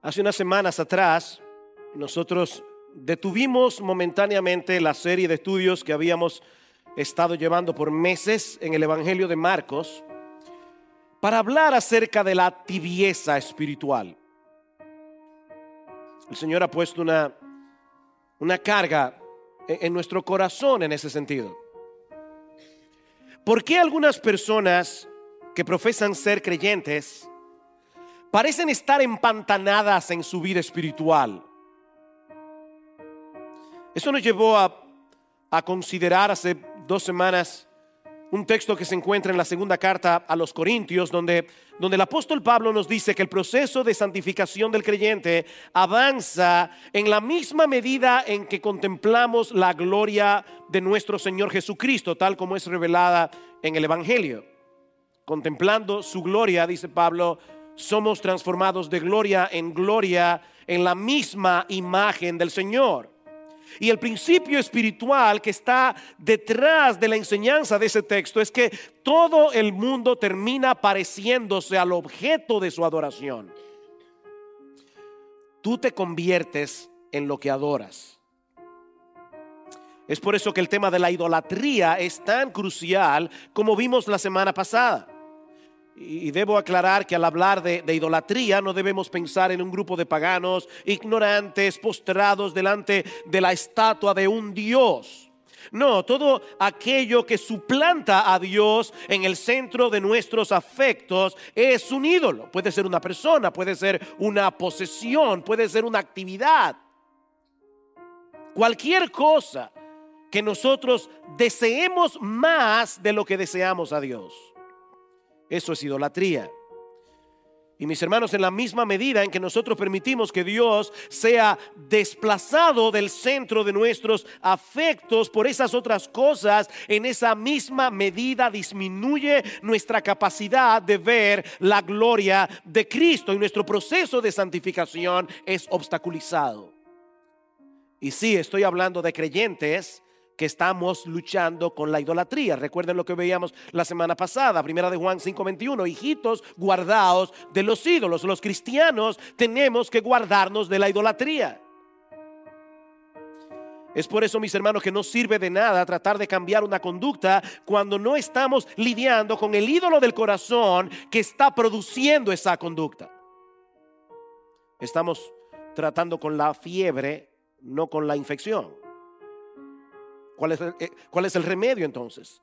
Hace unas semanas atrás, nosotros detuvimos momentáneamente la serie de estudios que habíamos estado llevando por meses en el Evangelio de Marcos para hablar acerca de la tibieza espiritual. El Señor ha puesto una carga en nuestro corazón en ese sentido. ¿Por qué algunas personas que profesan ser creyentes parecen estar empantanadas en su vida espiritual? Eso nos llevó a considerar hace 2 semanas un texto que se encuentra en la segunda carta a los Corintios, donde el apóstol Pablo nos dice que el proceso de santificación del creyente avanza en la misma medida en que contemplamos la gloria de nuestro Señor Jesucristo, tal como es revelada en el Evangelio. Contemplando su gloria, dice Pablo, somos transformados de gloria en la misma imagen del Señor. Y el principio espiritual que está detrás de la enseñanza de ese texto es que todo el mundo termina pareciéndose al objeto de su adoración. Tú te conviertes en lo que adoras. Es por eso que el tema de la idolatría es tan crucial como vimos la semana pasada. Y debo aclarar que al hablar de idolatría no debemos pensar en un grupo de paganos ignorantes postrados delante de la estatua de un dios. No, todo aquello que suplanta a Dios en el centro de nuestros afectos es un ídolo. Puede ser una persona, puede ser una posesión, puede ser una actividad. Cualquier cosa que nosotros deseemos más de lo que deseamos a Dios. Eso es idolatría. Y mis hermanos, en la misma medida en que nosotros permitimos que Dios sea desplazado del centro de nuestros afectos por esas otras cosas, en esa misma medida disminuye nuestra capacidad de ver la gloria de Cristo y nuestro proceso de santificación es obstaculizado. Y sí, estoy hablando de creyentes que estamos luchando con la idolatría. Recuerden lo que veíamos la semana pasada, 1 de Juan 5:21, hijitos, guardaos de los ídolos. Los cristianos tenemos que guardarnos de la idolatría. Es por eso, mis hermanos, que no sirve de nada tratar de cambiar una conducta cuando no estamos lidiando con el ídolo del corazón que está produciendo esa conducta. Estamos tratando con la fiebre, no con la infección. ¿Cuál es el remedio entonces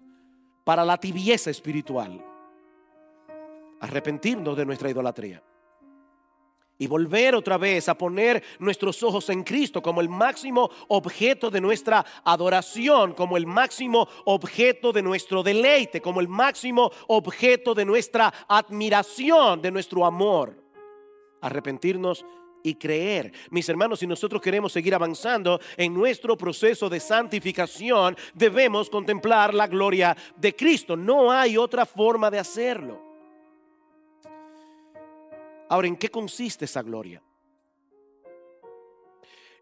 para la tibieza espiritual? Arrepentirnos de nuestra idolatría y volver otra vez a poner nuestros ojos en Cristo como el máximo objeto de nuestra adoración, como el máximo objeto de nuestro deleite, como el máximo objeto de nuestra admiración, de nuestro amor. Arrepentirnos y creer. Mis hermanos, si nosotros queremos seguir avanzando en nuestro proceso de santificación, debemos contemplar la gloria de Cristo. No hay otra forma de hacerlo. Ahora, ¿en qué consiste esa gloria?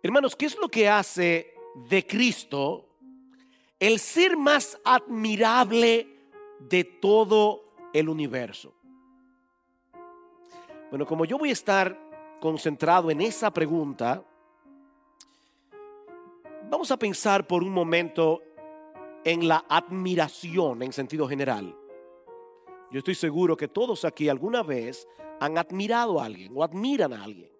Hermanos, ¿qué es lo que hace de Cristo el ser más admirable de todo el universo? Bueno, como yo voy a estar concentrado en esa pregunta, vamos a pensar por un momento en la admiración en sentido general. Yo estoy seguro que todos aquí alguna vez han admirado a alguien o admiran a alguien.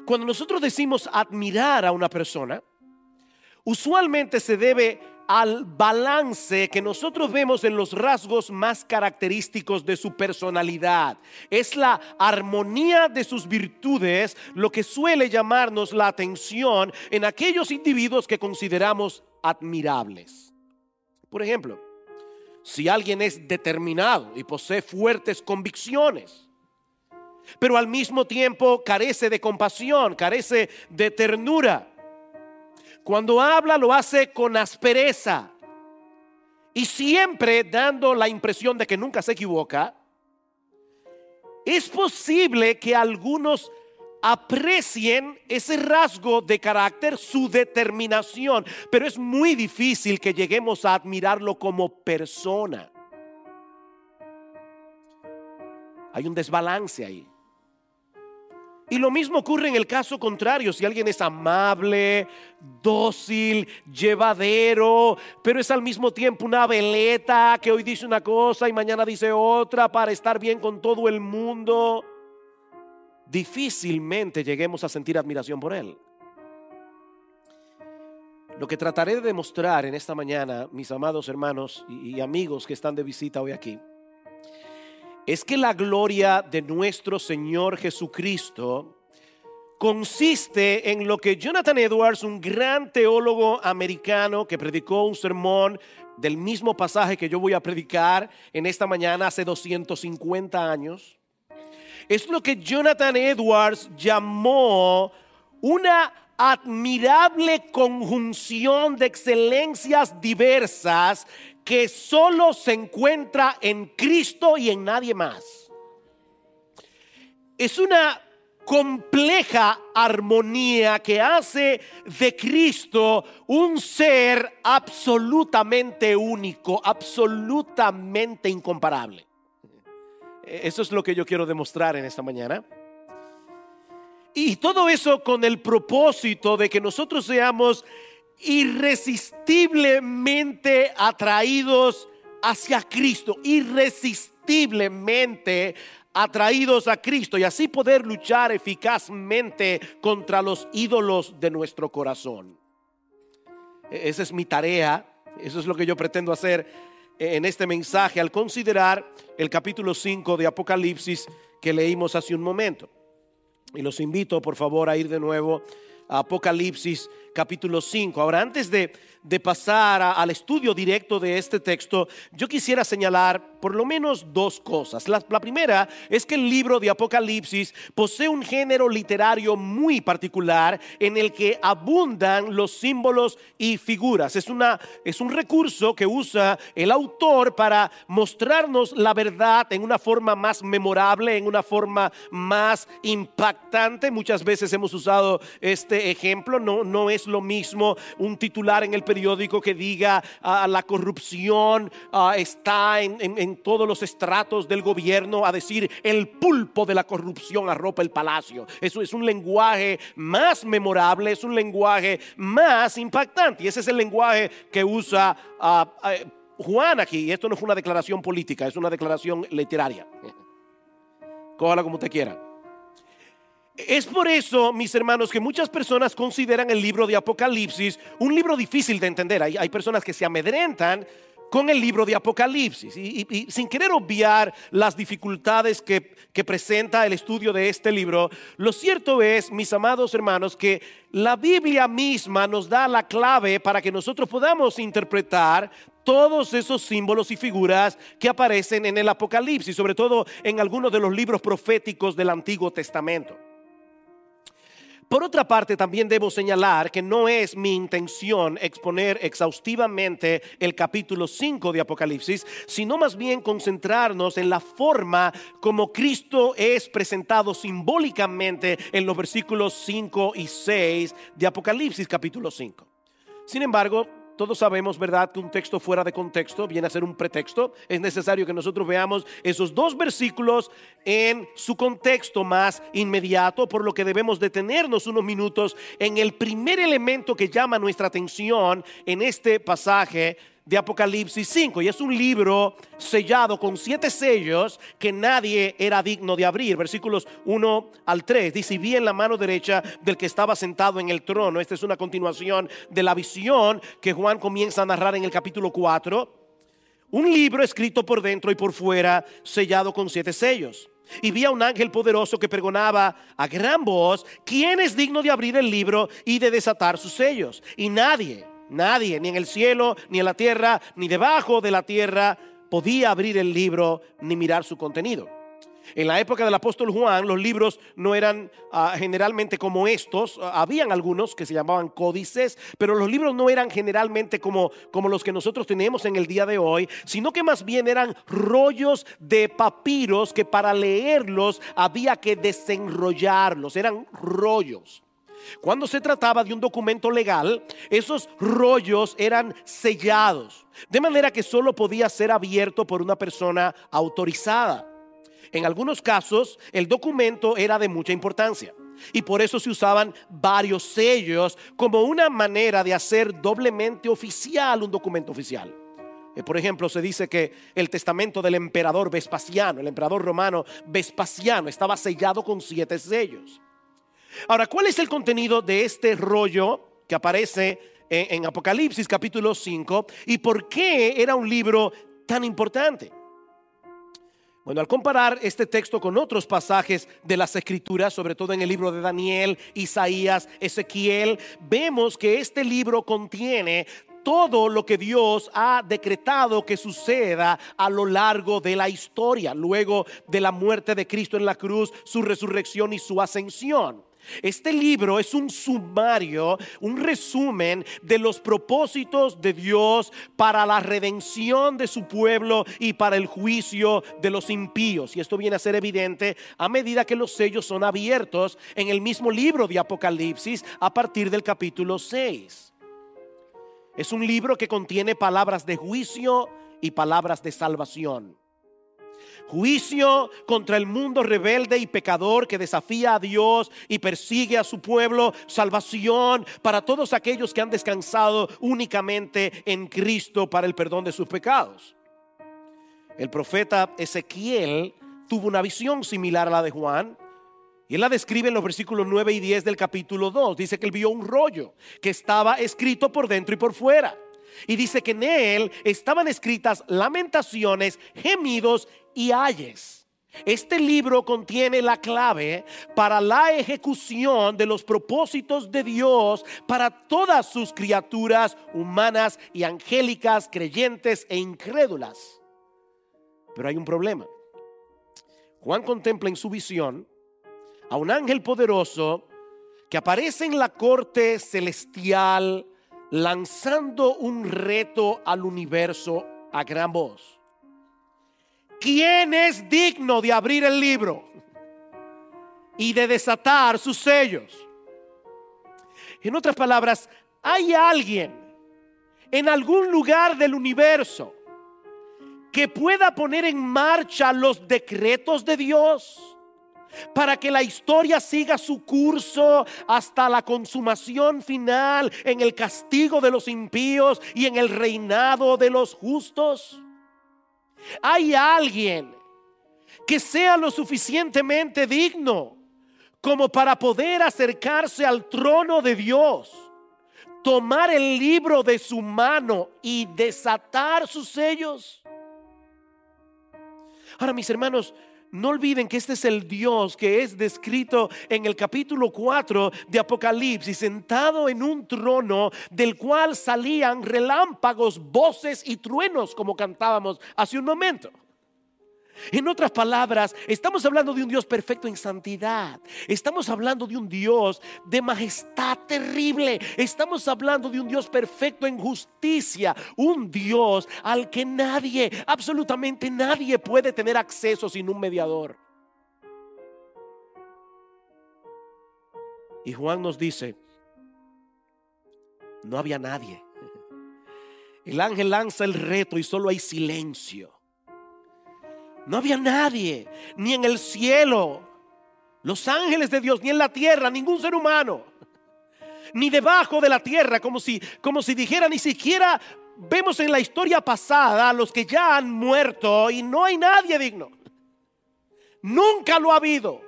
Cuando nosotros decimos admirar a una persona, usualmente se debe al balance que nosotros vemos en los rasgos más característicos de su personalidad. Es la armonía de sus virtudes lo que suele llamarnos la atención en aquellos individuos que consideramos admirables. Por ejemplo, si alguien es determinado y posee fuertes convicciones, pero al mismo tiempo carece de compasión, carece de ternura, cuando habla lo hace con aspereza y siempre dando la impresión de que nunca se equivoca, es posible que algunos aprecien ese rasgo de carácter, su determinación, pero es muy difícil que lleguemos a admirarlo como persona. Hay un desbalance ahí. Y lo mismo ocurre en el caso contrario. Si alguien es amable, dócil, llevadero, pero es al mismo tiempo una veleta que hoy dice una cosa y mañana dice otra para estar bien con todo el mundo, difícilmente lleguemos a sentir admiración por él. Lo que trataré de demostrar en esta mañana, mis amados hermanos y amigos que están de visita hoy aquí, es que la gloria de nuestro Señor Jesucristo consiste en lo que Jonathan Edwards, un gran teólogo americano que predicó un sermón del mismo pasaje que yo voy a predicar en esta mañana hace 250 años, es lo que Jonathan Edwards llamó una admirable conjunción de excelencias diversas que solo se encuentra en Cristo y en nadie más. Es una compleja armonía que hace de Cristo un ser absolutamente único, absolutamente incomparable. Eso es lo que yo quiero demostrar en esta mañana. Y todo eso con el propósito de que nosotros seamos irresistiblemente atraídos hacia Cristo, irresistiblemente atraídos a Cristo, y así poder luchar eficazmente contra los ídolos de nuestro corazón. Esa es mi tarea, eso es lo que yo pretendo hacer en este mensaje al considerar el capítulo 5 de Apocalipsis que leímos hace un momento. Y los invito por favor a ir de nuevo a Apocalipsis capítulo 5. Ahora, antes de pasar al estudio directo de este texto, yo quisiera señalar por lo menos dos cosas. La primera es que el libro de Apocalipsis posee un género literario muy particular en el que abundan los símbolos y figuras. Es un recurso que usa el autor para mostrarnos la verdad en una forma más memorable, en una forma más impactante. Muchas veces hemos usado este ejemplo. No es lo mismo un titular en el periódico que diga la corrupción está en todos los estratos del gobierno, a decir el pulpo de la corrupción arropa el palacio. Eso es un lenguaje más memorable, es un lenguaje más impactante, y ese es el lenguaje que usa Juan aquí. Y esto no fue una declaración política, es una declaración literaria. Cójala como usted quiera. Es por eso, mis hermanos, que muchas personas consideran el libro de Apocalipsis un libro difícil de entender. Hay personas que se amedrentan con el libro de Apocalipsis y sin querer obviar las dificultades que presenta el estudio de este libro, lo cierto es, mis amados hermanos, que la Biblia misma nos da la clave para que nosotros podamos interpretar todos esos símbolos y figuras que aparecen en el Apocalipsis, sobre todo en algunos de los libros proféticos del Antiguo Testamento. Por otra parte, también debo señalar que no es mi intención exponer exhaustivamente el capítulo 5 de Apocalipsis, sino más bien concentrarnos en la forma como Cristo es presentado simbólicamente en los versículos 5 y 6 de Apocalipsis capítulo 5. Sin embargo, todos sabemos, ¿verdad?, que un texto fuera de contexto viene a ser un pretexto. Es necesario que nosotros veamos esos dos versículos en su contexto más inmediato, por lo que debemos detenernos unos minutos en el primer elemento que llama nuestra atención en este pasaje de Apocalipsis 5, y es un libro sellado con 7 sellos que nadie era digno de abrir. Versículos 1 al 3 dice: y vi en la mano derecha del que estaba sentado en el trono. Esta es una continuación de la visión que Juan comienza a narrar en el capítulo 4. Un libro escrito por dentro y por fuera, sellado con 7 sellos. Y vi a un ángel poderoso que pregonaba a gran voz: ¿quién es digno de abrir el libro y de desatar sus sellos? Y nadie, ni en el cielo, ni en la tierra, ni debajo de la tierra, podía abrir el libro ni mirar su contenido. En la época del apóstol Juan, los libros no eran generalmente como estos. Habían algunos que se llamaban códices, pero los libros no eran generalmente como los que nosotros tenemos en el día de hoy, sino que más bien eran rollos de papiros que para leerlos había que desenrollarlos. Eran rollos. Cuando se trataba de un documento legal, esos rollos eran sellados, de manera que solo podía ser abierto por una persona autorizada. En algunos casos, el documento era de mucha importancia y por eso se usaban varios sellos como una manera de hacer doblemente oficial un documento oficial. Por ejemplo, se dice que el testamento del emperador Vespasiano, el emperador romano Vespasiano, estaba sellado con 7 sellos. Ahora, ¿cuál es el contenido de este rollo que aparece en Apocalipsis capítulo 5 y por qué era un libro tan importante? Bueno, al comparar este texto con otros pasajes de las Escrituras, sobre todo en el libro de Daniel, Isaías, Ezequiel, vemos que este libro contiene todo lo que Dios ha decretado que suceda a lo largo de la historia, luego de la muerte de Cristo en la cruz, su resurrección y su ascensión. Este libro es un sumario, un resumen de los propósitos de Dios para la redención de su pueblo y para el juicio de los impíos. Y esto viene a ser evidente a medida que los sellos son abiertos en el mismo libro de Apocalipsis a partir del capítulo 6. Es un libro que contiene palabras de juicio y palabras de salvación. Juicio contra el mundo rebelde y pecador que desafía a Dios y persigue a su pueblo. Salvación para todos aquellos que han descansado únicamente en Cristo para el perdón de sus pecados. El profeta Ezequiel tuvo una visión similar a la de Juan, y él la describe en los versículos 9 y 10 del capítulo 2. Dice que él vio un rollo que estaba escrito por dentro y por fuera. Y dice que en él estaban escritas lamentaciones, gemidos y ayes. Este libro contiene la clave para la ejecución de los propósitos de Dios para todas sus criaturas humanas y angélicas, creyentes e incrédulas. Pero hay un problema. Juan contempla en su visión a un ángel poderoso que aparece en la corte celestial lanzando un reto al universo a gran voz. ¿Quién es digno de abrir el libro y de desatar sus sellos? En otras palabras, ¿hay alguien en algún lugar del universo que pueda poner en marcha los decretos de Dios para que la historia siga su curso hasta la consumación final en el castigo de los impíos y en el reinado de los justos? ¿Hay alguien que sea lo suficientemente digno como para poder acercarse al trono de Dios, tomar el libro de su mano y desatar sus sellos? Ahora, mis hermanos, no olviden que este es el Dios que es descrito en el capítulo 4 de Apocalipsis, sentado en un trono del cual salían relámpagos, voces y truenos, como cantábamos hace un momento. En otras palabras, estamos hablando de un Dios perfecto en santidad. Estamos hablando de un Dios de majestad terrible. Estamos hablando de un Dios perfecto en justicia. Un Dios al que nadie, absolutamente nadie puede tener acceso sin un mediador. Y Juan nos dice, no había nadie. El ángel lanza el reto y solo hay silencio. No había nadie, ni en el cielo, los ángeles de Dios, ni en la tierra, ningún ser humano, ni debajo de la tierra, como si dijera, ni siquiera vemos en la historia pasada a los que ya han muerto y no hay nadie digno. Nunca lo ha habido.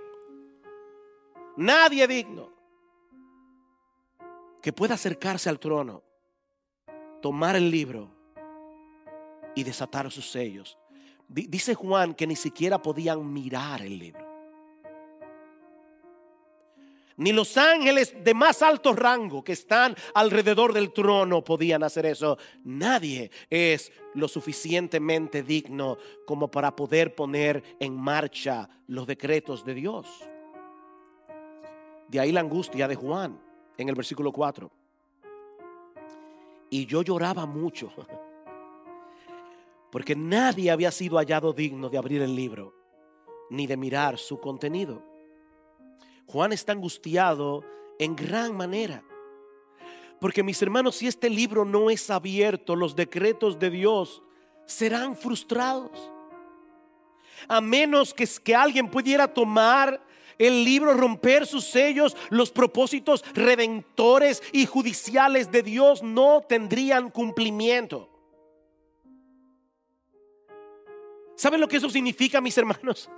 Nadie digno que pueda acercarse al trono, tomar el libro y desatar sus sellos. Dice Juan que ni siquiera podían mirar el libro. Ni los ángeles de más alto rango que están alrededor del trono podían hacer eso. Nadie es lo suficientemente digno como para poder poner en marcha los decretos de Dios. De ahí la angustia de Juan en el versículo 4. Y yo lloraba mucho, porque nadie había sido hallado digno de abrir el libro, ni de mirar su contenido. Juan está angustiado en gran manera, porque mis hermanos, si este libro no es abierto, los decretos de Dios serán frustrados. a menos que alguien pudiera tomar el libro, romper sus sellos, los propósitos redentores y judiciales de Dios no tendrían cumplimiento. ¿Saben lo que eso significa, mis hermanos?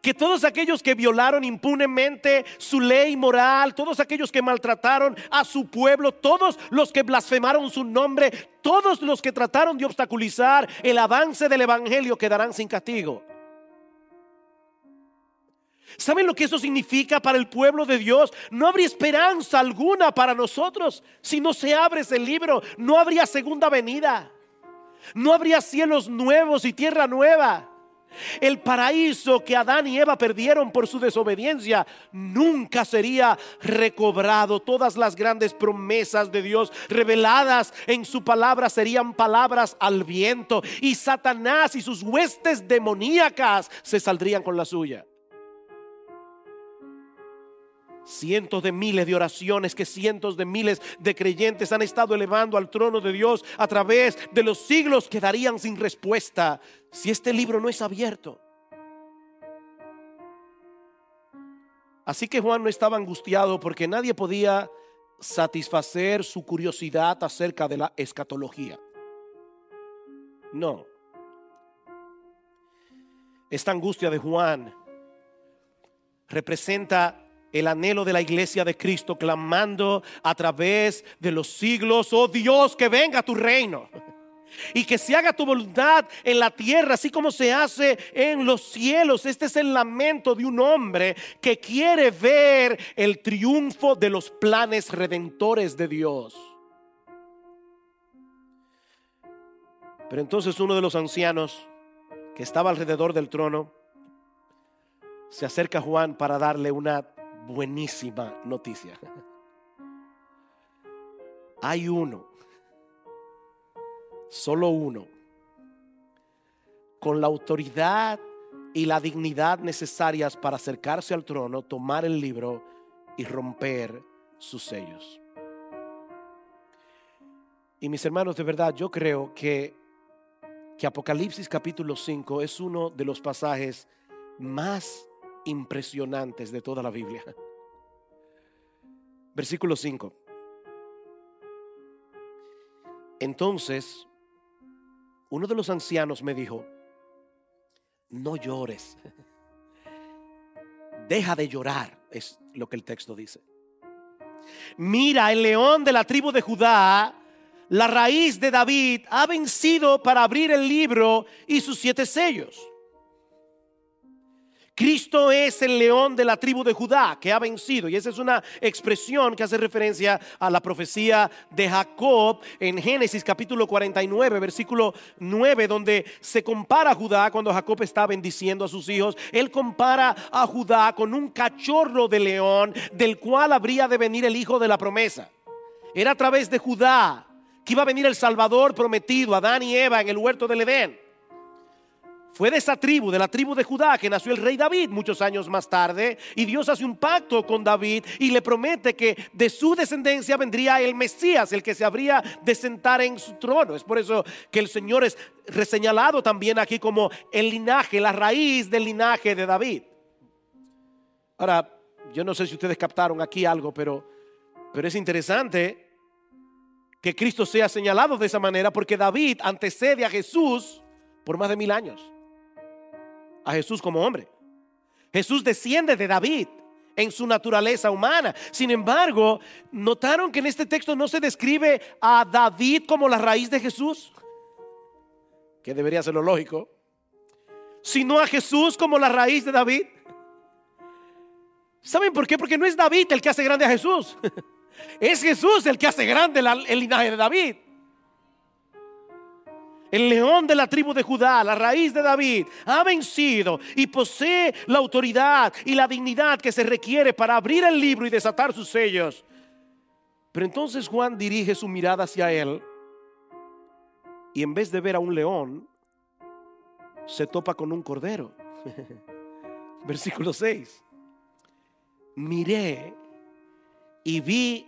Que todos aquellos que violaron impunemente su ley moral, todos aquellos que maltrataron a su pueblo, todos los que blasfemaron su nombre, todos los que trataron de obstaculizar el avance del evangelio quedarán sin castigo. ¿Saben lo que eso significa para el pueblo de Dios? No habría esperanza alguna para nosotros si no se abre ese libro. No habría segunda venida. No habría cielos nuevos y tierra nueva. El paraíso que Adán y Eva perdieron por su desobediencia nunca sería recobrado. Todas las grandes promesas de Dios reveladas en su palabra serían palabras al viento, y Satanás y sus huestes demoníacas se saldrían con la suya. Cientos de miles de oraciones que cientos de miles de creyentes han estado elevando al trono de Dios a través de los siglos quedarían sin respuesta si este libro no es abierto. Así que Juan no estaba angustiado porque nadie podía satisfacer su curiosidad acerca de la escatología. No. Esta angustia de Juan representa el anhelo de la iglesia de Cristo clamando a través de los siglos: oh Dios, que venga tu reino y que se haga tu voluntad en la tierra así como se hace en los cielos. Este es el lamento de un hombre que quiere ver el triunfo de los planes redentores de Dios. Pero entonces uno de los ancianos que estaba alrededor del trono se acerca a Juan para darle una buenísima noticia. Hay uno, solo uno, con la autoridad y la dignidad necesarias para acercarse al trono, tomar el libro y romper sus sellos. Y mis hermanos, de verdad yo creo que Apocalipsis capítulo 5 es uno de los pasajes más impresionantes de toda la Biblia. Versículo 5. Entonces uno de los ancianos me dijo: no llores. Deja de llorar, es lo que el texto dice. Mira, el león de la tribu de Judá, la raíz de David, ha vencido para abrir el libro y sus 7 sellos. Cristo es el león de la tribu de Judá que ha vencido, y esa es una expresión que hace referencia a la profecía de Jacob en Génesis capítulo 49 versículo 9, donde se compara a Judá cuando Jacob está bendiciendo a sus hijos. Él compara a Judá con un cachorro de león del cual habría de venir el hijo de la promesa. Era a través de Judá que iba a venir el Salvador prometido, Adán y Eva en el huerto del Edén. Fue de esa tribu, de la tribu de Judá, que nació el rey David muchos años más tarde. Y Dios hace un pacto con David y le promete que de su descendencia vendría el Mesías, el que se habría de sentar en su trono. Es por eso que el Señor es reseñalado también aquí como el linaje, la raíz del linaje de David. Ahora, yo no sé si ustedes captaron aquí algo, pero es interesante que Cristo sea señalado de esa manera, porque David antecede a Jesús por más de 1000 años. A Jesús como hombre. Jesús desciende de David en su naturaleza humana. Sin embargo, ¿notaron que en este texto no se describe a David como la raíz de Jesús? Que debería ser lo lógico. Sino a Jesús como la raíz de David. ¿Saben por qué? Porque no es David el que hace grande a Jesús. Es Jesús el que hace grande el linaje de David. El león de la tribu de Judá, la raíz de David, ha vencido y posee la autoridad y la dignidad que se requiere para abrir el libro y desatar sus sellos. Pero entonces Juan dirige su mirada hacia él y en vez de ver a un león, se topa con un cordero. Versículo 6. Miré y vi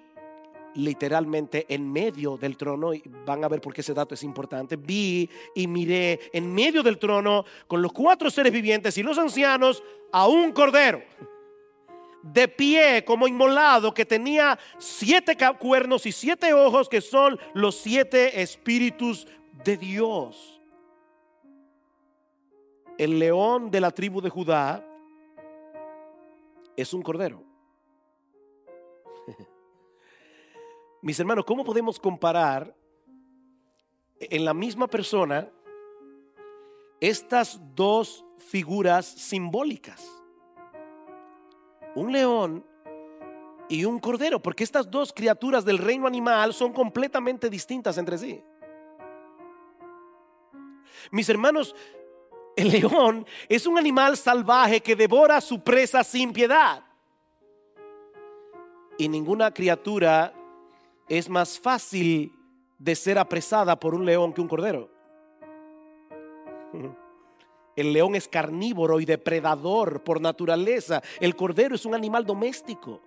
literalmente en medio del trono, y van a ver por qué ese dato es importante. Vi y miré en medio del trono con los 4 seres vivientes y los ancianos a un cordero de pie como inmolado, que tenía 7 cuernos y 7 ojos, que son los 7 espíritus de Dios. El león de la tribu de Judá es un cordero. Mis hermanos, ¿cómo podemos comparar en la misma persona estas dos figuras simbólicas? Un león y un cordero, porque estas dos criaturas del reino animal son completamente distintas entre sí. Mis hermanos, el león es un animal salvaje que devora a su presa sin piedad. Y ninguna criatura es más fácil de ser apresada por un león que un cordero. El león es carnívoro y depredador por naturaleza. El cordero es un animal doméstico,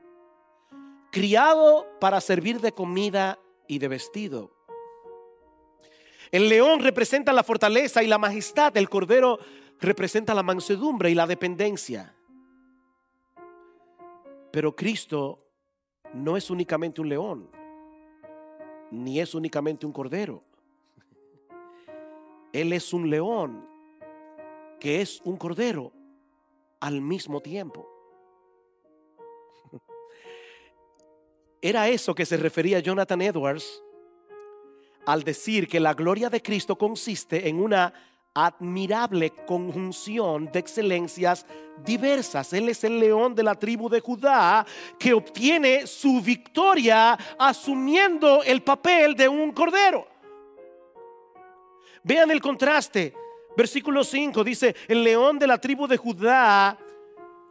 criado para servir de comida y de vestido. El león representa la fortaleza y la majestad. El cordero representa la mansedumbre y la dependencia. Pero Cristo no es únicamente un león, ni es únicamente un cordero. Él es un león que es un cordero al mismo tiempo. Era eso que se refería Jonathan Edwards al decir que la gloria de Cristo consiste en una admirable conjunción de excelencias diversas. Él es el león de la tribu de Judá que obtiene su victoria asumiendo el papel de un cordero. Vean el contraste. Versículo 5 dice: el león de la tribu de Judá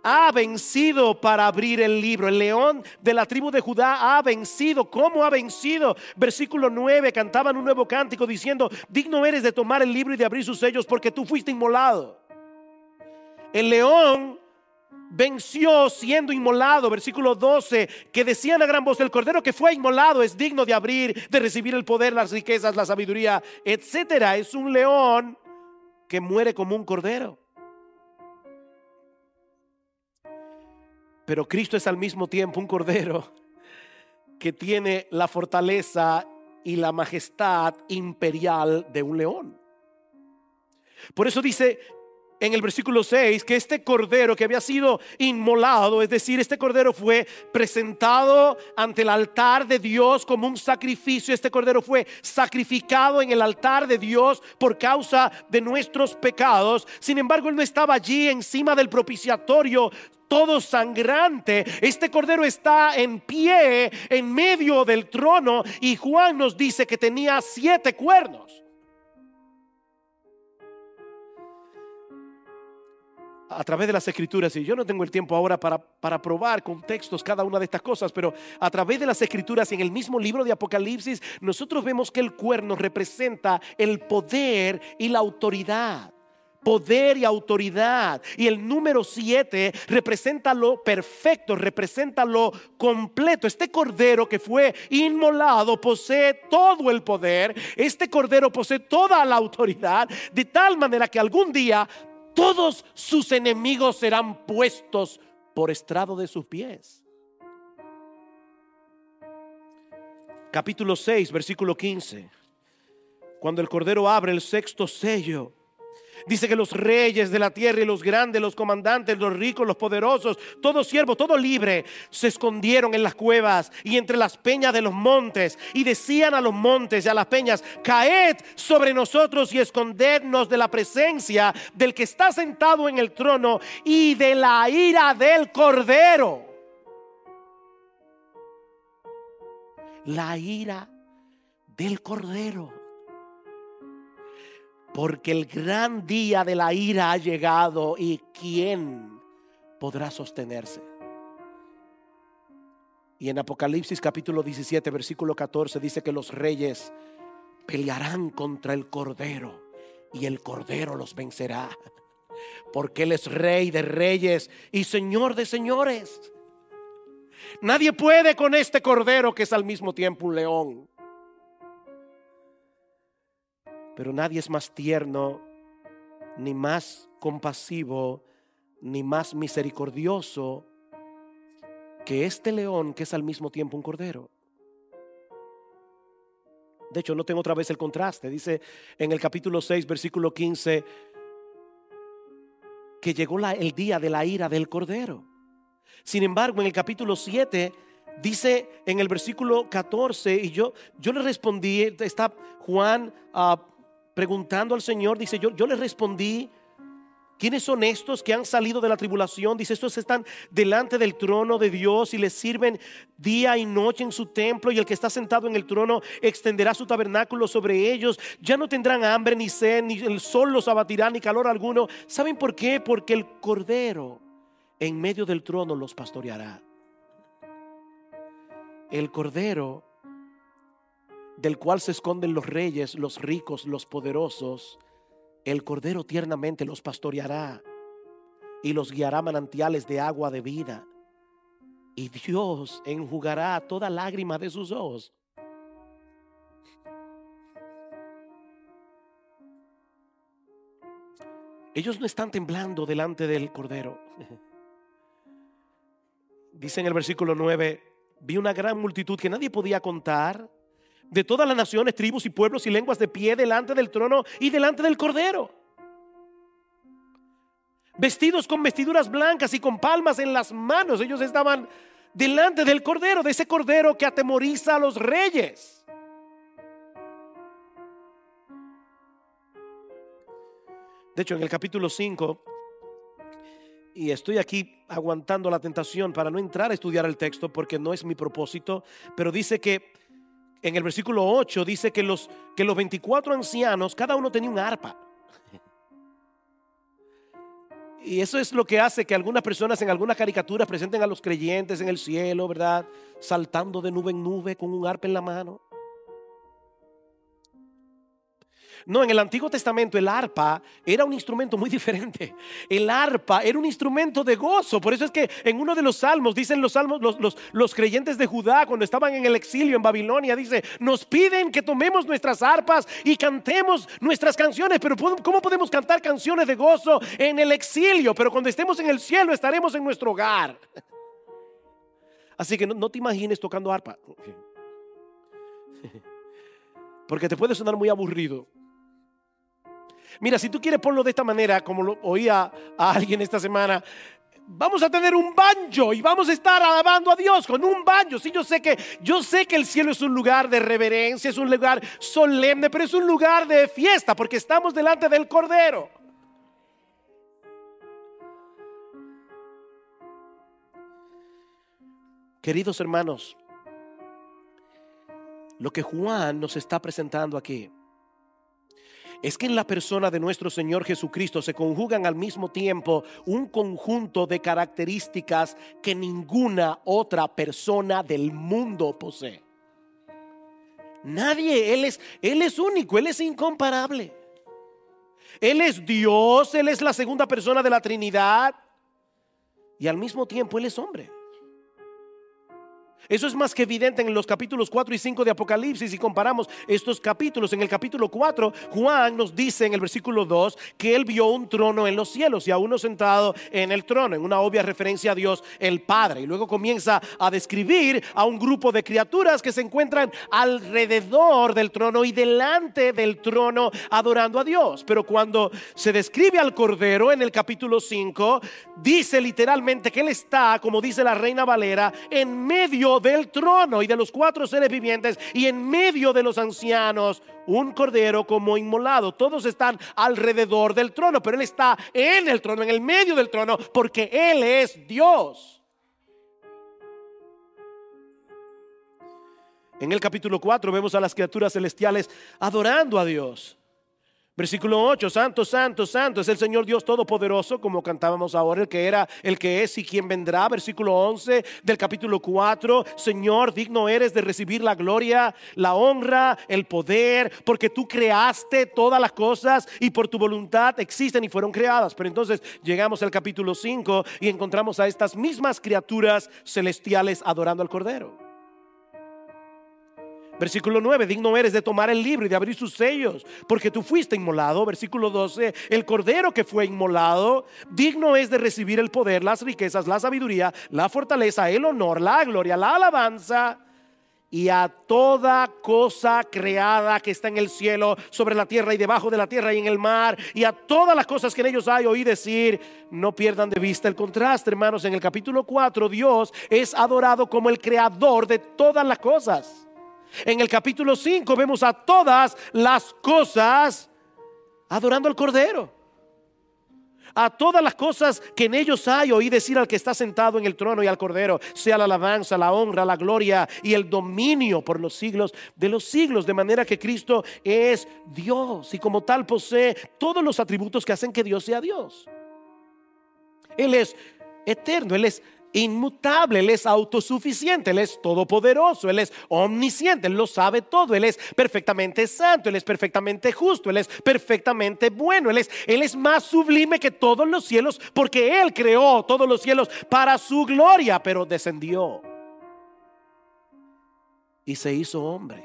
ha vencido para abrir el libro. El león de la tribu de Judá ha vencido. ¿Cómo ha vencido? Versículo 9: cantaban un nuevo cántico diciendo: digno eres de tomar el libro y de abrir sus sellos, porque tú fuiste inmolado. El león venció siendo inmolado. Versículo 12, que decían a gran voz: el cordero que fue inmolado es digno de abrir, de recibir el poder, las riquezas, la sabiduría, etcétera. Es un león que muere como un cordero. Pero Cristo es al mismo tiempo un cordero que tiene la fortaleza y la majestad imperial de un león. Por eso dice en el versículo 6 que este cordero que había sido inmolado, es decir, este cordero fue presentado ante el altar de Dios como un sacrificio. Este cordero fue sacrificado en el altar de Dios por causa de nuestros pecados. Sin embargo, él no estaba allí encima del propiciatorio todo sangrante. Este cordero está en pie en medio del trono, y Juan nos dice que tenía 7 cuernos. A través de las escrituras, y yo no tengo el tiempo ahora para probar con textos cada una de estas cosas, pero a través de las escrituras, en el mismo libro de Apocalipsis, nosotros vemos que el cuerno representa el poder y la autoridad. Poder y autoridad. Y el número 7 representa lo perfecto, representa lo completo. Este cordero que fue inmolado posee todo el poder. Este cordero posee toda la autoridad, de tal manera que algún día todos sus enemigos serán puestos por estrado de sus pies. Capítulo 6, versículo 15. Cuando el cordero abre el 6º sello, dice que los reyes de la tierra y los grandes, los comandantes, los ricos, los poderosos, todo siervo, todo libre, se escondieron en las cuevas y entre las peñas de los montes, y decían a los montes y a las peñas: caed sobre nosotros y escondednos de la presencia del que está sentado en el trono y de la ira del cordero. La ira del cordero. Porque el gran día de la ira ha llegado, y ¿quién podrá sostenerse? Y en Apocalipsis capítulo 17 versículo 14 dice que los reyes pelearán contra el cordero y el cordero los vencerá, porque él es rey de reyes y señor de señores. Nadie puede con este cordero que es al mismo tiempo un león. Pero nadie es más tierno, ni más compasivo, ni más misericordioso que este león que es al mismo tiempo un cordero. De hecho, noten otra vez el contraste. Dice en el capítulo 6, versículo 15, que llegó el día de la ira del cordero. Sin embargo, en el capítulo 7 dice en el versículo 14, y yo le respondí, está Juan preguntando al Señor, dice, yo le respondí, ¿quiénes son estos que han salido de la tribulación? Dice, estos están delante del trono de Dios y les sirven día y noche en su templo, y el que está sentado en el trono extenderá su tabernáculo sobre ellos. Ya no tendrán hambre ni sed, ni el sol los abatirá, ni calor alguno. ¿Saben por qué? Porque el cordero en medio del trono los pastoreará. El cordero del cual se esconden los reyes, los ricos, los poderosos, el cordero tiernamente los pastoreará y los guiará a manantiales de agua de vida, y Dios enjugará toda lágrima de sus ojos. Ellos no están temblando delante del cordero. Dice en el versículo 9, vi una gran multitud que nadie podía contar, de todas las naciones, tribus y pueblos y lenguas, de pie delante del trono y delante del cordero, vestidos con vestiduras blancas y con palmas en las manos. Ellos estaban delante del cordero, de ese cordero que atemoriza a los reyes. De hecho, en el capítulo 5, y estoy aquí aguantando la tentación para no entrar a estudiar el texto porque no es mi propósito, pero dice que en el versículo 8 dice que los 24 ancianos, cada uno tenía un arpa. Y eso es lo que hace que algunas personas en algunas caricaturas presenten a los creyentes en el cielo, ¿verdad? Saltando de nube en nube con un arpa en la mano. No, en el Antiguo Testamento el arpa era un instrumento muy diferente. El arpa era un instrumento de gozo. Por eso es que en uno de los salmos, dicen los salmos, los creyentes de Judá cuando estaban en el exilio en Babilonia, dice, nos piden que tomemos nuestras arpas y cantemos nuestras canciones. Pero ¿cómo podemos cantar canciones de gozo en el exilio? Pero cuando estemos en el cielo estaremos en nuestro hogar. Así que no te imagines tocando arpa, porque te puede sonar muy aburrido. Mira, si tú quieres ponlo de esta manera, como lo oía a alguien esta semana, vamos a tener un banjo y vamos a estar alabando a Dios con un banjo. Sí, yo sé que el cielo es un lugar de reverencia, es un lugar solemne, pero es un lugar de fiesta porque estamos delante del Cordero. Queridos hermanos, lo que Juan nos está presentando aquí es que en la persona de nuestro Señor Jesucristo se conjugan al mismo tiempo un conjunto de características que ninguna otra persona del mundo posee. Nadie, Él es único, Él es incomparable. Él es Dios, Él es la segunda persona de la Trinidad y al mismo tiempo Él es hombre. Eso es más que evidente en los capítulos 4 y 5 de Apocalipsis. Si comparamos estos capítulos, en el capítulo 4 Juan nos dice en el versículo 2 que él vio un trono en los cielos y a uno sentado en el trono, en una obvia referencia a Dios el Padre. Y luego comienza a describir a un grupo de criaturas que se encuentran alrededor del trono y delante del trono adorando a Dios. Pero cuando se describe al Cordero en el capítulo 5, dice literalmente que él está, como dice la Reina Valera, en medio del trono y de los 4 seres vivientes, y en medio de los ancianos un cordero como inmolado. Todos están alrededor del trono, pero él está en el trono, en el medio del trono, porque él es Dios. En el capítulo 4 vemos a las criaturas celestiales adorando a Dios. Versículo 8, santo, santo, santo es el Señor Dios Todopoderoso, como cantábamos ahora, el que era, el que es y quien vendrá. Versículo 11 del capítulo 4, Señor, digno eres de recibir la gloria, la honra, el poder, porque tú creaste todas las cosas y por tu voluntad existen y fueron creadas. Pero entonces llegamos al capítulo 5 y encontramos a estas mismas criaturas celestiales adorando al Cordero. Versículo 9, digno eres de tomar el libro y de abrir sus sellos, porque tú fuiste inmolado. Versículo 12, el Cordero que fue inmolado, digno es de recibir el poder, las riquezas, la sabiduría, la fortaleza, el honor, la gloria, la alabanza, y a toda cosa creada que está en el cielo, sobre la tierra y debajo de la tierra y en el mar, y a todas las cosas que en ellos hay. Oí decir, no pierdan de vista el contraste, hermanos. En el capítulo 4 Dios es adorado como el creador de todas las cosas. En el capítulo 5 vemos a todas las cosas adorando al Cordero. A todas las cosas que en ellos hay, oí decir al que está sentado en el trono y al Cordero, sea la alabanza, la honra, la gloria y el dominio por los siglos de los siglos. De manera que Cristo es Dios y como tal posee todos los atributos que hacen que Dios sea Dios. Él es eterno, Él es inmutable, Él es autosuficiente, Él es todopoderoso, Él es omnisciente, Él lo sabe todo, Él es perfectamente santo, Él es perfectamente justo, Él es perfectamente bueno, Él es más sublime que todos los cielos, porque Él creó todos los cielos para su gloria, pero descendió y se hizo hombre.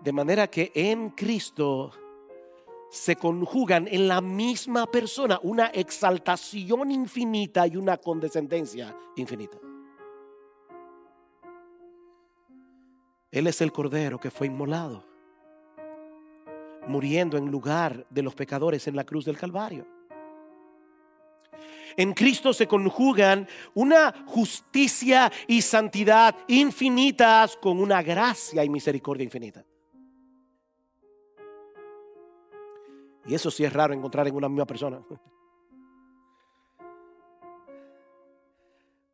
De manera que en Cristo se conjugan en la misma persona una exaltación infinita y una condescendencia infinita. Él es el Cordero que fue inmolado, muriendo en lugar de los pecadores en la cruz del Calvario. En Cristo se conjugan una justicia y santidad infinitas con una gracia y misericordia infinita. Y eso sí es raro encontrar en una misma persona.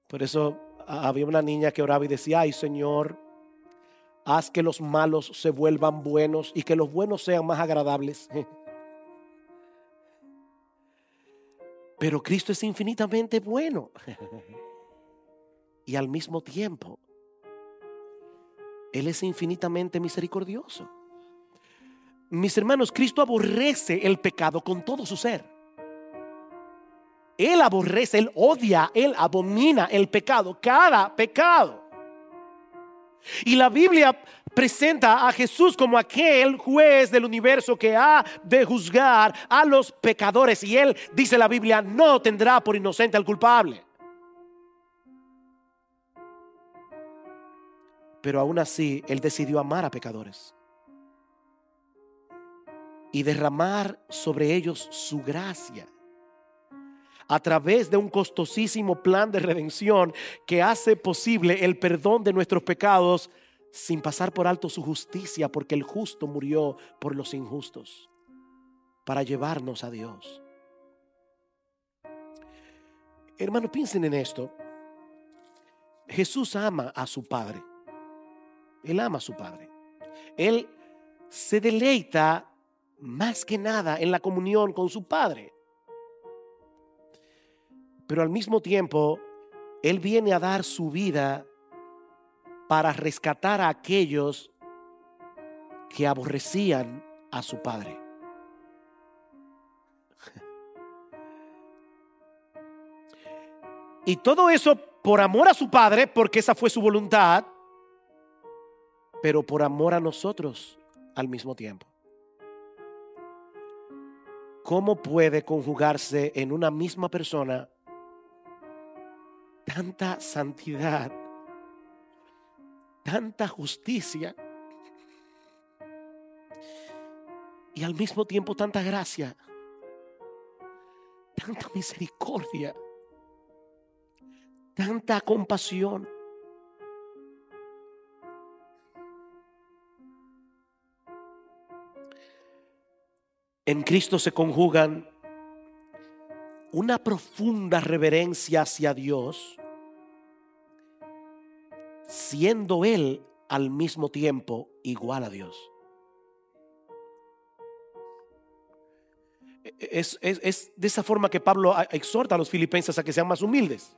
Por eso había una niña que oraba y decía: ay, Señor, haz que los malos se vuelvan buenos y que los buenos sean más agradables. Pero Cristo es infinitamente bueno. Y al mismo tiempo Él es infinitamente misericordioso. Mis hermanos, Cristo aborrece el pecado con todo su ser. Él aborrece, Él odia, Él abomina el pecado, cada pecado. Y la Biblia presenta a Jesús como aquel juez del universo que ha de juzgar a los pecadores. Y Él, dice la Biblia, no tendrá por inocente al culpable. Pero aún así, Él decidió amar a pecadores y derramar sobre ellos su gracia a través de un costosísimo plan de redención que hace posible el perdón de nuestros pecados sin pasar por alto su justicia, porque el justo murió por los injustos para llevarnos a Dios. Hermanos, piensen en esto. Jesús ama a su Padre. Él ama a su Padre. Él se deleita más que nada en la comunión con su Padre. Pero al mismo tiempo, Él viene a dar su vida para rescatar a aquellos que aborrecían a su Padre. Y todo eso por amor a su Padre, porque esa fue su voluntad, pero por amor a nosotros al mismo tiempo. ¿Cómo puede conjugarse en una misma persona tanta santidad, tanta justicia y al mismo tiempo tanta gracia, tanta misericordia, tanta compasión? En Cristo se conjugan una profunda reverencia hacia Dios, siendo Él al mismo tiempo igual a Dios. Es de esa forma que Pablo exhorta a los filipenses a que sean más humildes.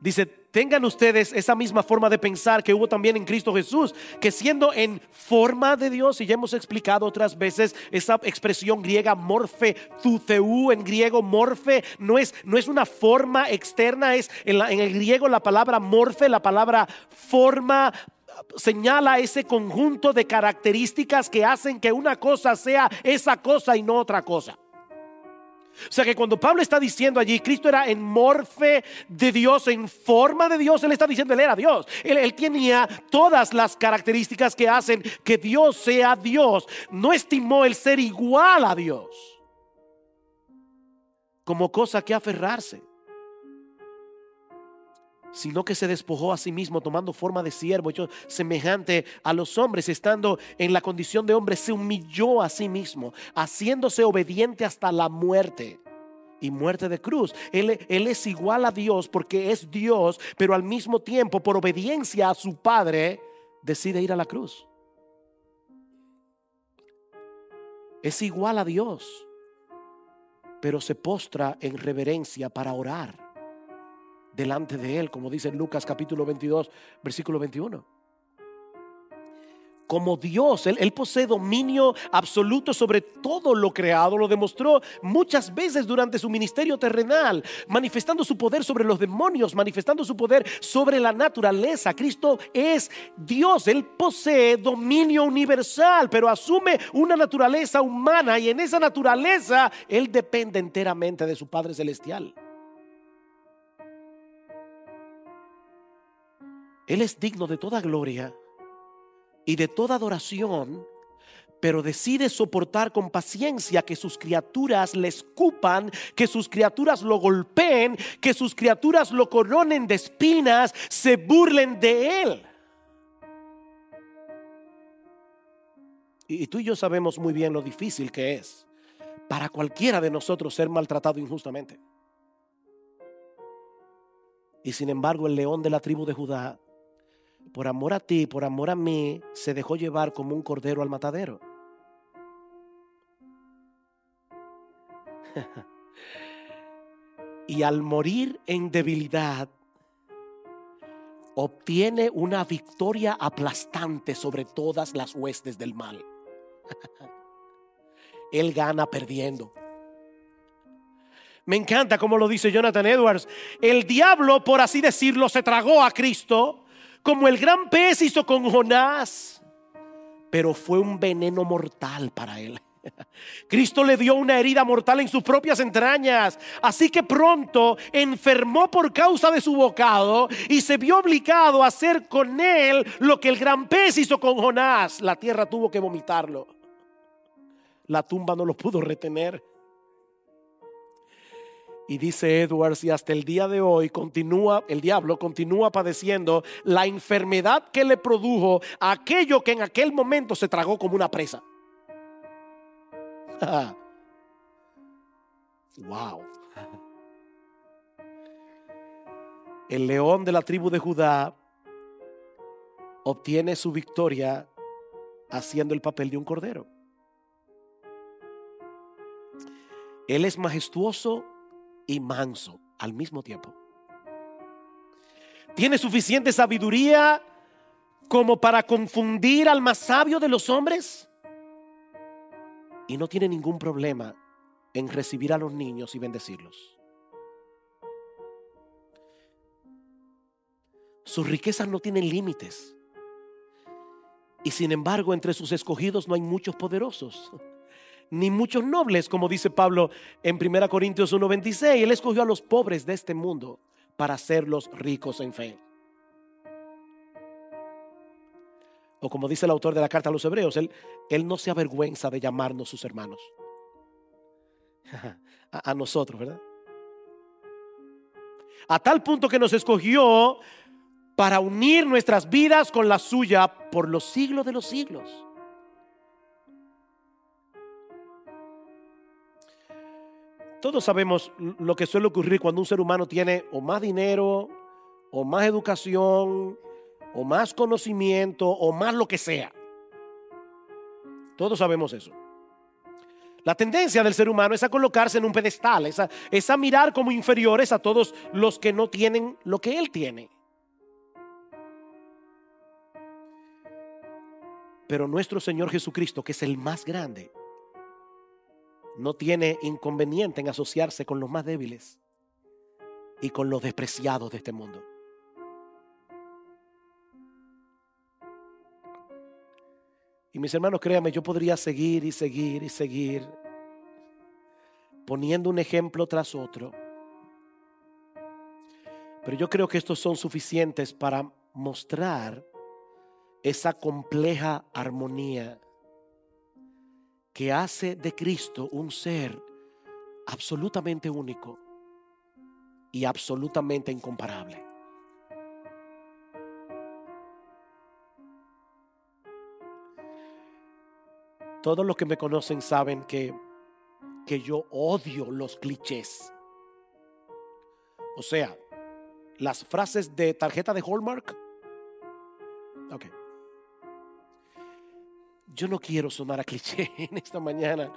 Dice, tengan ustedes esa misma forma de pensar que hubo también en Cristo Jesús, que siendo en forma de Dios, y ya hemos explicado otras veces esa expresión griega morfe, thutheu, en griego morfe, no es una forma externa, es en el griego la palabra morfe, la palabra forma, señala ese conjunto de características que hacen que una cosa sea esa cosa y no otra cosa. O sea que cuando Pablo está diciendo allí, Cristo era en morfe de Dios, en forma de Dios, él está diciendo, él era Dios. Él tenía todas las características que hacen que Dios sea Dios. No estimó el ser igual a Dios como cosa que aferrarse, sino que se despojó a sí mismo, tomando forma de siervo, hecho semejante a los hombres. Estando en la condición de hombre, se humilló a sí mismo, haciéndose obediente hasta la muerte, y muerte de cruz. Él es igual a Dios porque es Dios, pero al mismo tiempo, por obediencia a su Padre, decide ir a la cruz. Es igual a Dios, pero se postra en reverencia para orar delante de él, como dice en Lucas capítulo 22 versículo 21. Como Dios, él posee dominio absoluto sobre todo lo creado. Lo demostró muchas veces durante su ministerio terrenal, manifestando su poder sobre los demonios, manifestando su poder sobre la naturaleza. Cristo es Dios, él posee dominio universal, pero asume una naturaleza humana, y en esa naturaleza él depende enteramente de su Padre Celestial. Él es digno de toda gloria y de toda adoración, pero decide soportar con paciencia que sus criaturas le escupan, que sus criaturas lo golpeen, que sus criaturas lo coronen de espinas, se burlen de él. Y tú y yo sabemos muy bien lo difícil que es para cualquiera de nosotros ser maltratado injustamente. Y sin embargo, el león de la tribu de Judá, por amor a ti, por amor a mí, se dejó llevar como un cordero al matadero. Y al morir en debilidad, obtiene una victoria aplastante sobre todas las huestes del mal. Él gana perdiendo. Me encanta como lo dice Jonathan Edwards. El diablo, por así decirlo, se tragó a Cristo como el gran pez hizo con Jonás, pero fue un veneno mortal para él. Cristo le dio una herida mortal en sus propias entrañas, así que pronto enfermó por causa de su bocado y se vio obligado a hacer con él lo que el gran pez hizo con Jonás. La tierra tuvo que vomitarlo, la tumba no lo pudo retener. Y dice Edwards, y hasta el día de hoy el diablo continúa padeciendo la enfermedad que le produjo aquello que en aquel momento se tragó como una presa. Wow. El león de la tribu de Judá obtiene su victoria haciendo el papel de un cordero. Él es majestuoso y manso al mismo tiempo. Tiene suficiente sabiduría como para confundir al más sabio de los hombres, y no tiene ningún problema en recibir a los niños y bendecirlos. Sus riquezas no tienen límites, y sin embargo entre sus escogidos no hay muchos poderosos ni muchos nobles, como dice Pablo en 1 Corintios 1:26. Él escogió a los pobres de este mundo para hacerlos ricos en fe. O como dice el autor de la carta a los Hebreos, él no se avergüenza de llamarnos sus hermanos. A nosotros, ¿verdad? A tal punto que nos escogió para unir nuestras vidas con la suya por los siglos de los siglos. Todos sabemos lo que suele ocurrir cuando un ser humano tiene o más dinero, o más educación, o más conocimiento, o más lo que sea. Todos sabemos eso. La tendencia del ser humano es a colocarse en un pedestal, es a mirar como inferiores a todos los que no tienen lo que él tiene. Pero nuestro Señor Jesucristo, que es el más grande, no tiene inconveniente en asociarse con los más débiles y con los despreciados de este mundo. Y mis hermanos, créanme, yo podría seguir y seguir y seguir poniendo un ejemplo tras otro, pero yo creo que estos son suficientes para mostrar esa compleja armonía que hace de Cristo un ser absolutamente único y absolutamente incomparable. Todos los que me conocen saben que yo odio los clichés. O sea, las frases de tarjeta de Hallmark. Ok. Yo no quiero sonar a cliché en esta mañana.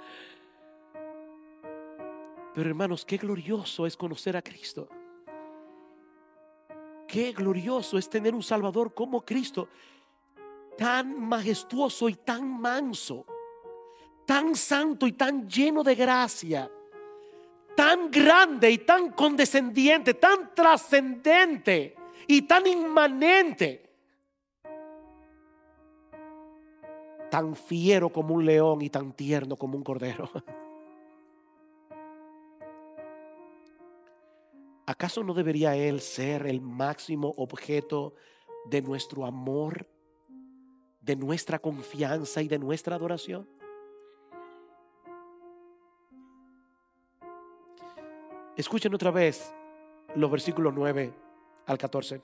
Pero hermanos, qué glorioso es conocer a Cristo. Qué glorioso es tener un Salvador como Cristo, tan majestuoso y tan manso, tan santo y tan lleno de gracia, tan grande y tan condescendiente, tan trascendente y tan inmanente, tan fiero como un león y tan tierno como un cordero. ¿Acaso no debería Él ser el máximo objeto de nuestro amor, de nuestra confianza y de nuestra adoración? Escuchen otra vez los versículos 9 al 14.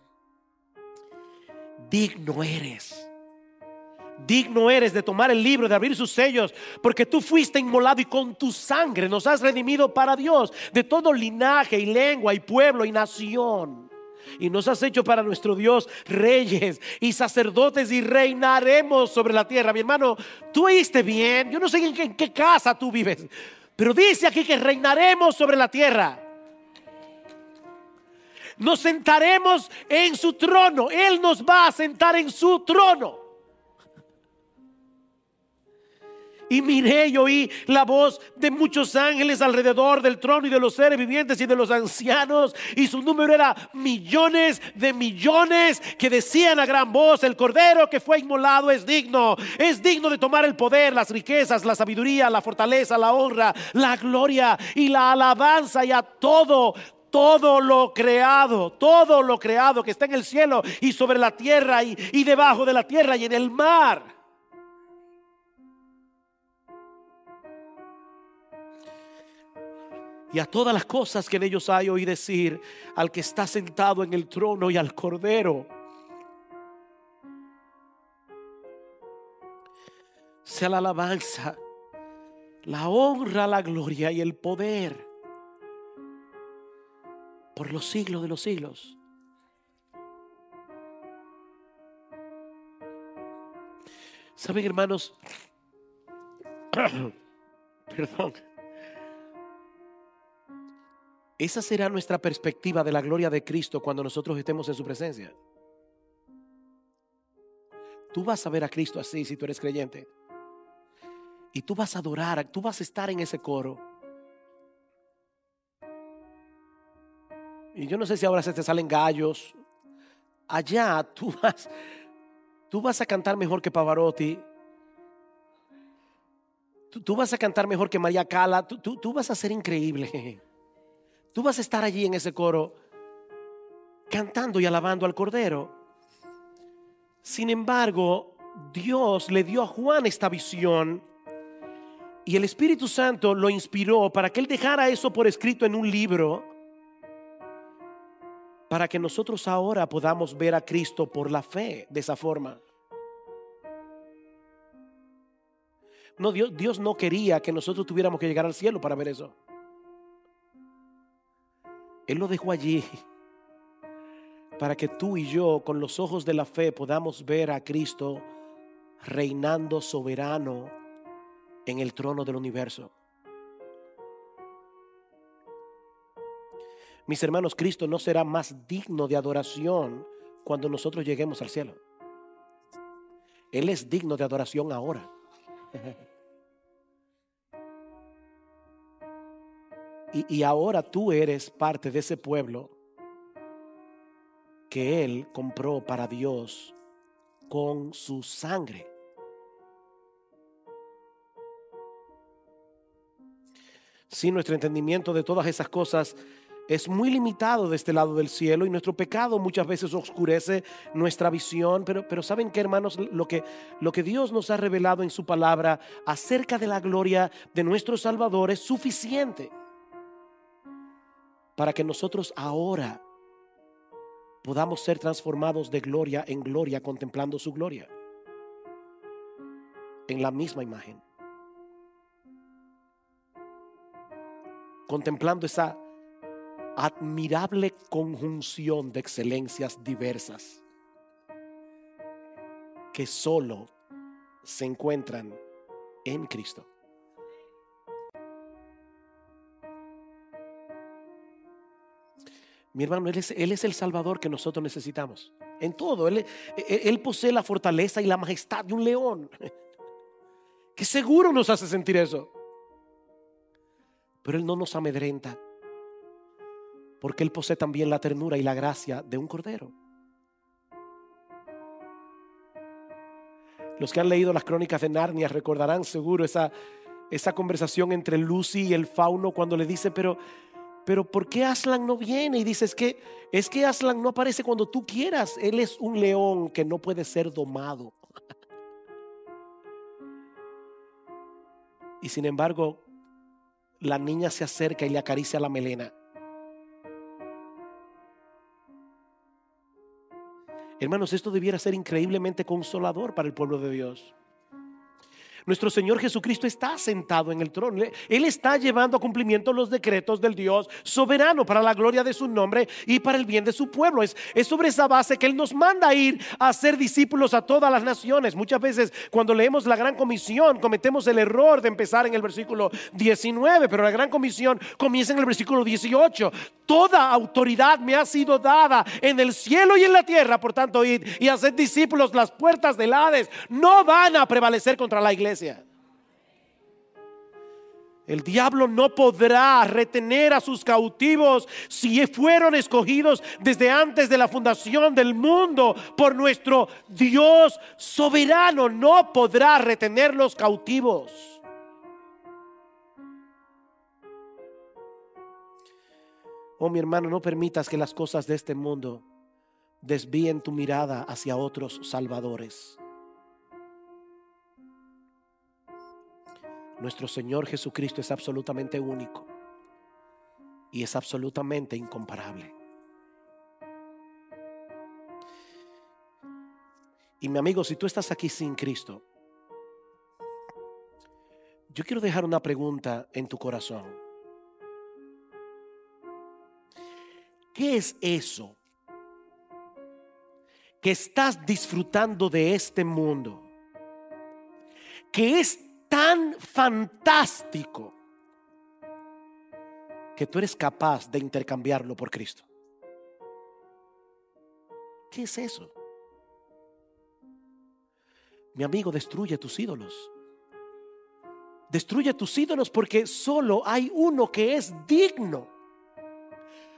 Digno eres de tomar el libro, de abrir sus sellos, porque tú fuiste inmolado y con tu sangre nos has redimido para Dios de todo linaje y lengua y pueblo y nación. Y nos has hecho para nuestro Dios reyes y sacerdotes y reinaremos sobre la tierra. Mi hermano, tú oíste bien. Yo no sé en qué casa tú vives, pero dice aquí que reinaremos sobre la tierra. Nos sentaremos en su trono. Él nos va a sentar en su trono. Y miré y oí la voz de muchos ángeles alrededor del trono y de los seres vivientes y de los ancianos, y su número era millones de millones, que decían a gran voz: el Cordero que fue inmolado es digno de tomar el poder, las riquezas, la sabiduría, la fortaleza, la honra, la gloria y la alabanza, y a todo lo creado que está en el cielo y sobre la tierra y debajo de la tierra y en el mar. Y a todas las cosas que en ellos hay, oí decir al que está sentado en el trono y al Cordero: sea la alabanza, la honra, la gloria y el poder por los siglos de los siglos. ¿Saben, hermanos? Perdón. Esa será nuestra perspectiva de la gloria de Cristo cuando nosotros estemos en su presencia. Tú vas a ver a Cristo así si tú eres creyente. Y tú vas a adorar, tú vas a estar en ese coro. Y yo no sé si ahora se te salen gallos. Allá tú vas a cantar mejor que Pavarotti. Tú vas a cantar mejor que María Cala. Tú vas a ser increíble. Tú vas a estar allí en ese coro cantando y alabando al Cordero. Sin embargo, Dios le dio a Juan esta visión y el Espíritu Santo lo inspiró para que él dejara eso por escrito en un libro, para que nosotros ahora podamos ver a Cristo por la fe de esa forma. No, Dios no quería que nosotros tuviéramos que llegar al cielo para ver eso. Él lo dejó allí para que tú y yo, con los ojos de la fe, podamos ver a Cristo reinando soberano en el trono del universo. Mis hermanos, Cristo no será más digno de adoración cuando nosotros lleguemos al cielo. Él es digno de adoración ahora. Y ahora tú eres parte de ese pueblo que Él compró para Dios con su sangre. Sí, nuestro entendimiento de todas esas cosas es muy limitado de este lado del cielo, y nuestro pecado muchas veces oscurece nuestra visión, pero ¿saben qué, hermanos? Lo que Dios nos ha revelado en su palabra acerca de la gloria de nuestro Salvador es suficiente para que nosotros ahora podamos ser transformados de gloria en gloria, contemplando su gloria en la misma imagen, contemplando esa admirable conjunción de excelencias diversas que solo se encuentran en Cristo. Mi hermano, Él es el Salvador que nosotros necesitamos en todo. Él posee la fortaleza y la majestad de un león, que seguro nos hace sentir eso. Pero Él no nos amedrenta, porque Él posee también la ternura y la gracia de un cordero. Los que han leído las crónicas de Narnia recordarán seguro esa conversación entre Lucy y el fauno, cuando le dice, pero ¿por qué Aslan no viene? Y dice, es que Aslan no aparece cuando tú quieras. Él es un león que no puede ser domado. Y sin embargo, la niña se acerca y le acaricia la melena. Hermanos, esto debiera ser increíblemente consolador para el pueblo de Dios. Nuestro Señor Jesucristo está sentado en el trono. Él está llevando a cumplimiento los decretos del Dios soberano para la gloria de su nombre y para el bien de su pueblo. Es sobre esa base que Él nos manda a ir a hacer discípulos a todas las naciones. Muchas veces cuando leemos la Gran Comisión cometemos el error de empezar en el versículo 19, pero la Gran Comisión comienza en el versículo 18. Toda autoridad me ha sido dada en el cielo y en la tierra, por tanto id y haced discípulos. Las puertas del Hades no van a prevalecer contra la iglesia. El diablo no podrá retener a sus cautivos si fueron escogidos desde antes de la fundación del mundo por nuestro Dios soberano. No podrá retener los cautivos. Oh, mi hermano, no permitas que las cosas de este mundo desvíen tu mirada hacia otros salvadores. Nuestro Señor Jesucristo es absolutamente único y es absolutamente incomparable. Y mi amigo, si tú estás aquí sin Cristo, yo quiero dejar una pregunta en tu corazón. ¿Qué es eso que estás disfrutando de este mundo, que es tan fantástico que tú eres capaz de intercambiarlo por Cristo? ¿Qué es eso? Mi amigo, destruye tus ídolos. Destruye tus ídolos, porque solo hay uno que es digno.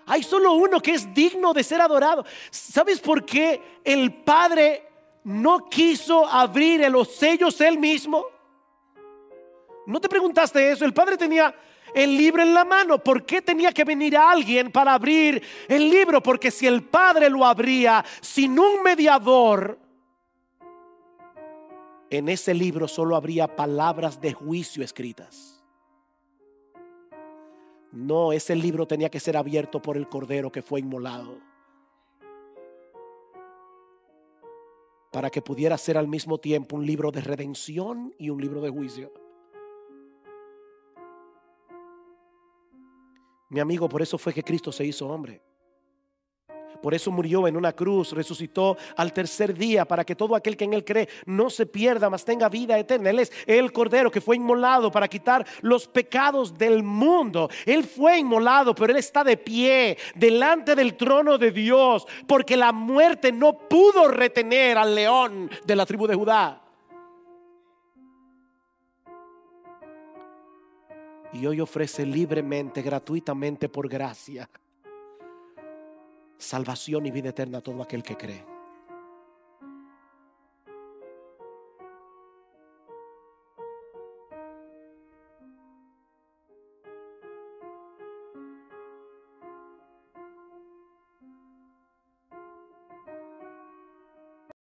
Hay solo uno que es digno de ser adorado. ¿Sabes por qué el Padre no quiso abrir los sellos Él mismo? ¿No te preguntaste eso? El Padre tenía el libro en la mano. ¿Por qué tenía que venir alguien para abrir el libro? Porque si el Padre lo abría sin un mediador, en ese libro solo habría palabras de juicio escritas. No, ese libro tenía que ser abierto por el Cordero que fue inmolado, para que pudiera ser al mismo tiempo un libro de redención y un libro de juicio. Mi amigo, por eso fue que Cristo se hizo hombre. Por eso murió en una cruz, resucitó al tercer día, para que todo aquel que en Él cree no se pierda, mas tenga vida eterna. Él es el Cordero que fue inmolado para quitar los pecados del mundo. Él fue inmolado, pero Él está de pie delante del trono de Dios, porque la muerte no pudo retener al león de la tribu de Judá. Y hoy ofrece libremente, gratuitamente, por gracia, salvación y vida eterna a todo aquel que cree.